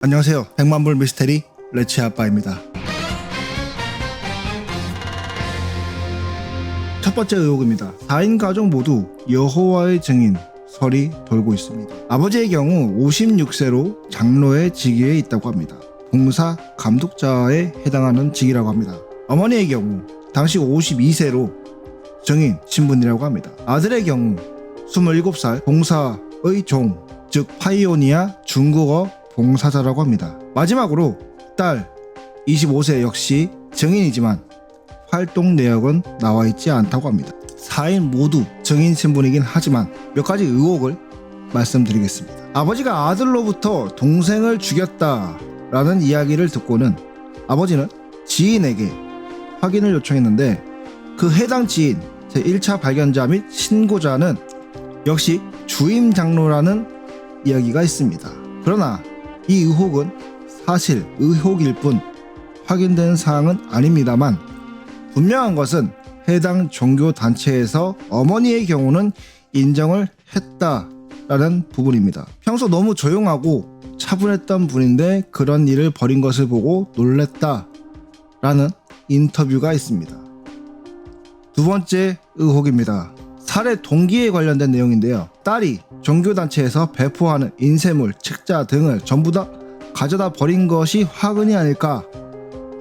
안녕하세요. 백만불 미스테리 레츠아빠입니다. 첫 번째 의혹입니다. 4인 가족 모두 여호와의 증인 설이 돌고 있습니다. 아버지의 경우 56세로 장로의 직위에 있다고 합니다. 봉사 감독자에 해당하는 직이라고 합니다. 어머니의 경우 당시 52세로 증인 신분이라고 합니다. 아들의 경우 27살 봉사의 종, 즉 파이오니아 중국어 봉사자라고 합니다. 마지막으로 딸 25세 역시 증인이지만 활동 내역은 나와 있지 않다고 합니다. 4인 모두 증인 신분이긴 하지만 몇 가지 의혹을 말씀드리겠습니다. 아버지가 아들로부터 동생을 죽였다라는 이야기를 듣고는 아버지는 지인에게 확인을 요청했는데 그 해당 지인 제1차 발견자 및 신고자는 역시 주임 장로라는 이야기가 있습니다. 그러나 이 의혹은 사실 의혹일 뿐 확인된 사항은 아닙니다만 분명한 것은 해당 종교 단체에서 어머니의 경우는 인정을 했다라는 부분입니다. 평소 너무 조용하고 차분했던 분인데 그런 일을 벌인 것을 보고 놀랬다라는 인터뷰가 있습니다. 두 번째 의혹입니다. 살해 동기에 관련된 내용인데요. 딸이 종교단체에서 배포하는 인쇄물, 책자 등을 전부 다 가져다 버린 것이 화근이 아닐까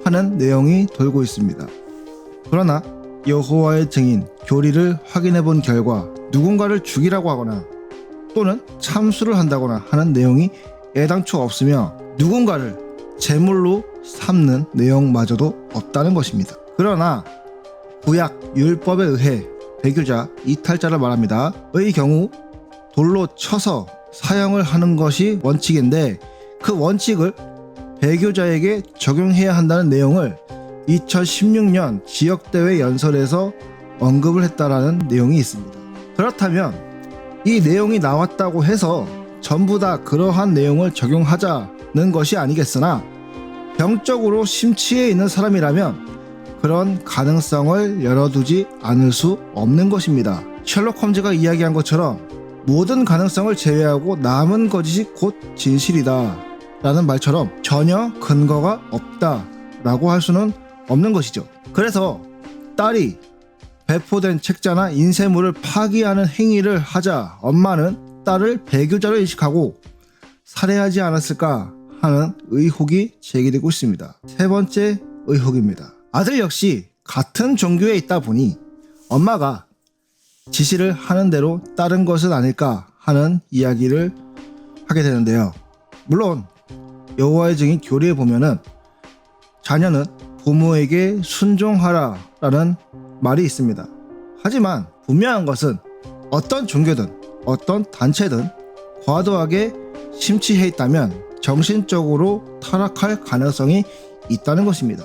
하는 내용이 돌고 있습니다. 그러나 여호와의 증인 교리를 확인해 본 결과 누군가를 죽이라고 하거나 또는 참수를 한다거나 하는 내용이 애당초 없으며 누군가를 제물로 삼는 내용마저도 없다는 것입니다. 그러나 구약 율법에 의해 배교자, 이탈자를 말합니다. 의 경우 돌로 쳐서 사형을 하는 것이 원칙인데 그 원칙을 배교자에게 적용해야 한다는 내용을 2016년 지역대회 연설에서 언급을 했다라는 내용이 있습니다. 그렇다면 이 내용이 나왔다고 해서 전부 다 그러한 내용을 적용하자는 것이 아니겠으나 병적으로 심취해 있는 사람이라면 그런 가능성을 열어두지 않을 수 없는 것입니다. 셜록 홈즈가 이야기한 것처럼 모든 가능성을 제외하고 남은 거짓이 곧 진실이다 라는 말처럼 전혀 근거가 없다 라고 할 수는 없는 것이죠. 그래서 딸이 배포된 책자나 인쇄물을 파기하는 행위를 하자 엄마는 딸을 배교자로 인식하고 살해하지 않았을까 하는 의혹이 제기되고 있습니다. 세 번째 의혹입니다. 아들 역시 같은 종교에 있다 보니 엄마가 지시를 하는 대로 따른 것은 아닐까 하는 이야기를 하게 되는데요. 물론 여호와의 증인 교리에 보면은 자녀는 부모에게 순종하라 라는 말이 있습니다. 하지만 분명한 것은 어떤 종교든 어떤 단체든 과도하게 심취해 있다면 정신적으로 타락할 가능성이 있다는 것입니다.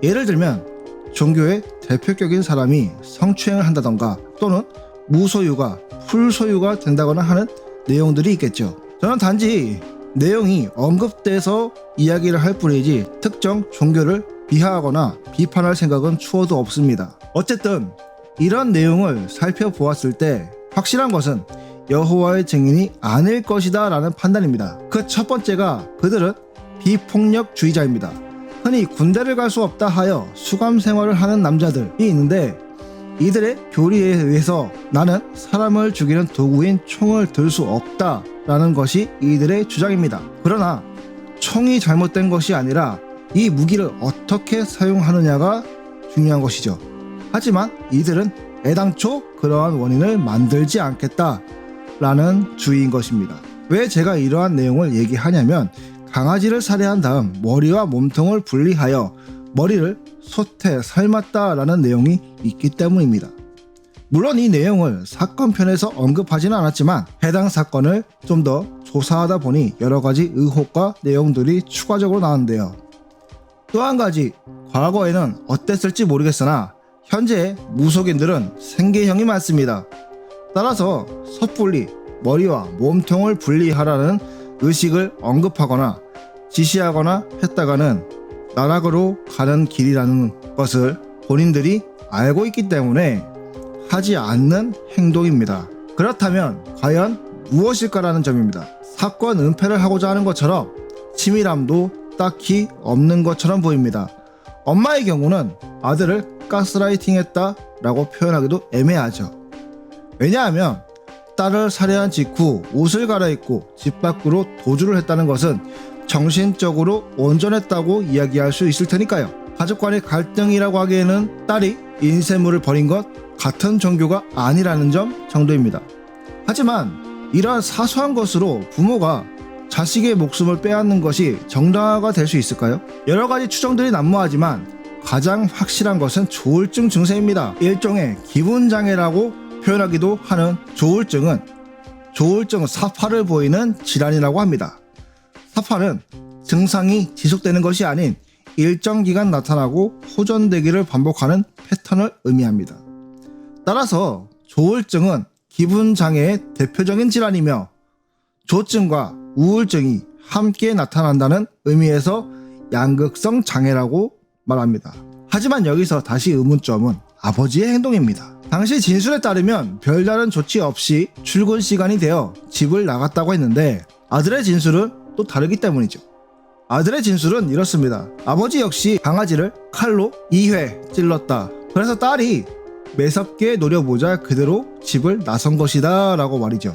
예를 들면 종교의 대표격인 사람이 성추행을 한다던가 또는 무소유가 풀소유가 된다거나 하는 내용들이 있겠죠. 저는 단지 내용이 언급돼서 이야기를 할 뿐이지 특정 종교를 비하하거나 비판할 생각은 추호도 없습니다. 어쨌든 이런 내용을 살펴보았을 때 확실한 것은 여호와의 증인이 아닐 것이다 라는 판단입니다. 그 첫 번째가 그들은 비폭력주의자입니다. 흔히 군대를 갈 수 없다 하여 수감 생활을 하는 남자들이 있는데 이들의 교리에 의해서 나는 사람을 죽이는 도구인 총을 들 수 없다 라는 것이 이들의 주장입니다. 그러나 총이 잘못된 것이 아니라 이 무기를 어떻게 사용하느냐가 중요한 것이죠. 하지만 이들은 애당초 그러한 원인을 만들지 않겠다 라는 주의인 것입니다. 왜 제가 이러한 내용을 얘기하냐면 강아지를 살해한 다음 머리와 몸통을 분리하여 머리를 솥에 삶았다라는 내용이 있기 때문입니다. 물론 이 내용을 사건편에서 언급하지는 않았지만 해당 사건을 좀 더 조사하다 보니 여러 가지 의혹과 내용들이 추가적으로 나왔는데요. 또 한 가지, 과거에는 어땠을지 모르겠으나 현재 무속인들은 생계형이 많습니다. 따라서 섣불리 머리와 몸통을 분리하라는 의식을 언급하거나 지시하거나 했다가는 나락으로 가는 길이라는 것을 본인들이 알고 있기 때문에 하지 않는 행동입니다. 그렇다면 과연 무엇일까라는 점입니다. 사건 은폐를 하고자 하는 것처럼 치밀함도 딱히 없는 것처럼 보입니다. 엄마의 경우는 아들을 가스라이팅했다 라고 표현하기도 애매하죠. 왜냐하면 딸을 살해한 직후 옷을 갈아입고 집 밖으로 도주를 했다는 것은 정신적으로 온전했다고 이야기할 수 있을 테니까요. 가족 간의 갈등이라고 하기에는 딸이 인쇄물을 버린 것 같은 종교가 아니라는 점 정도입니다. 하지만 이러한 사소한 것으로 부모가 자식의 목숨을 빼앗는 것이 정당화가 될 수 있을까요? 여러 가지 추정들이 난무하지만 가장 확실한 것은 조울증 증세입니다. 일종의 기분장애라고 표현하기도 하는 조울증은 조울증 사파를 보이는 질환이라고 합니다. 사파는 증상이 지속되는 것이 아닌 일정 기간 나타나고 호전되기를 반복하는 패턴을 의미합니다. 따라서 조울증은 기분장애의 대표적인 질환이며 조증과 우울증이 함께 나타난다는 의미에서 양극성 장애라고 말합니다. 하지만 여기서 다시 의문점은 아버지의 행동입니다. 당시 진술에 따르면 별다른 조치 없이 출근 시간이 되어 집을 나갔다고 했는데 아들의 진술은 또 다르기 때문이죠. 아들의 진술은 이렇습니다. 아버지 역시 강아지를 칼로 2회 찔렀다. 그래서 딸이 매섭게 노려보자 그대로 집을 나선 것이다 라고 말이죠.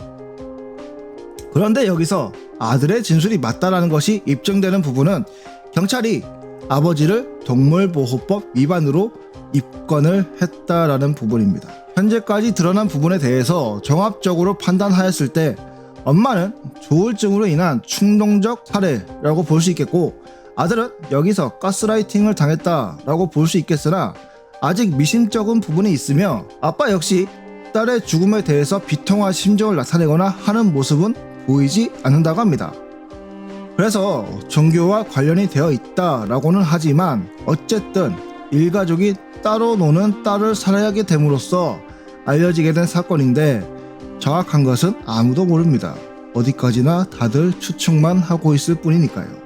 그런데 여기서 아들의 진술이 맞다라는 것이 입증되는 부분은 경찰이 아버지를 동물보호법 위반으로 입건을 했다라는 부분입니다. 현재까지 드러난 부분에 대해서 종합적으로 판단하였을 때 엄마는 조울증으로 인한 충동적 살해라고 볼 수 있겠고 아들은 여기서 가스라이팅을 당했다라고 볼 수 있겠으나 아직 미심쩍은 부분이 있으며 아빠 역시 딸의 죽음에 대해서 비통한 심정을 나타내거나 하는 모습은 보이지 않는다고 합니다. 그래서 종교와 관련이 되어 있다라고는 하지만 어쨌든 일가족이 따로 노는 딸을 살해하게 됨으로써 알려지게 된 사건인데 정확한 것은 아무도 모릅니다. 어디까지나 다들 추측만 하고 있을 뿐이니까요.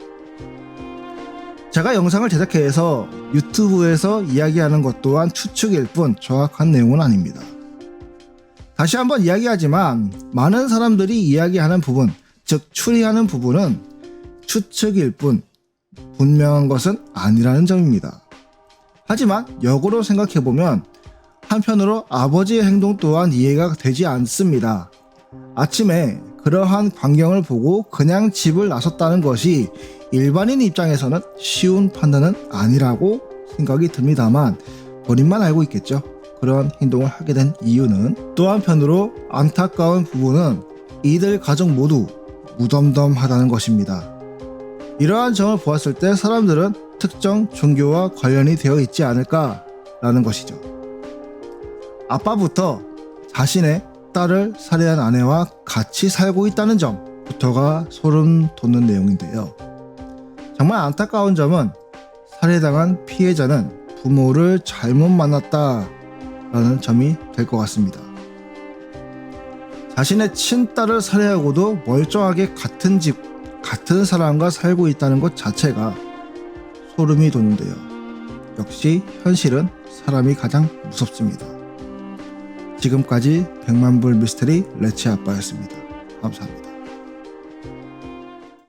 제가 영상을 제작해서 유튜브에서 이야기하는 것 또한 추측일 뿐 정확한 내용은 아닙니다. 다시 한번 이야기하지만 많은 사람들이 이야기하는 부분, 즉 추리하는 부분은 추측일 뿐 분명한 것은 아니라는 점입니다. 하지만 역으로 생각해보면 한편으로 아버지의 행동 또한 이해가 되지 않습니다. 아침에 그러한 광경을 보고 그냥 집을 나섰다는 것이 일반인 입장에서는 쉬운 판단은 아니라고 생각이 듭니다만 본인만 알고 있겠죠. 그런 행동을 하게 된 이유는 또 한편으로 안타까운 부분은 이들 가족 모두 무덤덤하다는 것입니다. 이러한 점을 보았을 때 사람들은 특정 종교와 관련이 되어 있지 않을까라는 것이죠. 아빠부터 자신의 딸을 살해한 아내와 같이 살고 있다는 점부터가 소름 돋는 내용인데요. 정말 안타까운 점은 살해당한 피해자는 부모를 잘못 만났다라는 점이 될 것 같습니다. 자신의 친딸을 살해하고도 멀쩡하게 같은 집, 같은 사람과 살고 있다는 것 자체가 소름이 돋는데요. 역시 현실은 사람이 가장 무섭습니다. 지금까지 100만불 미스테리 레츠 아빠였습니다. 감사합니다.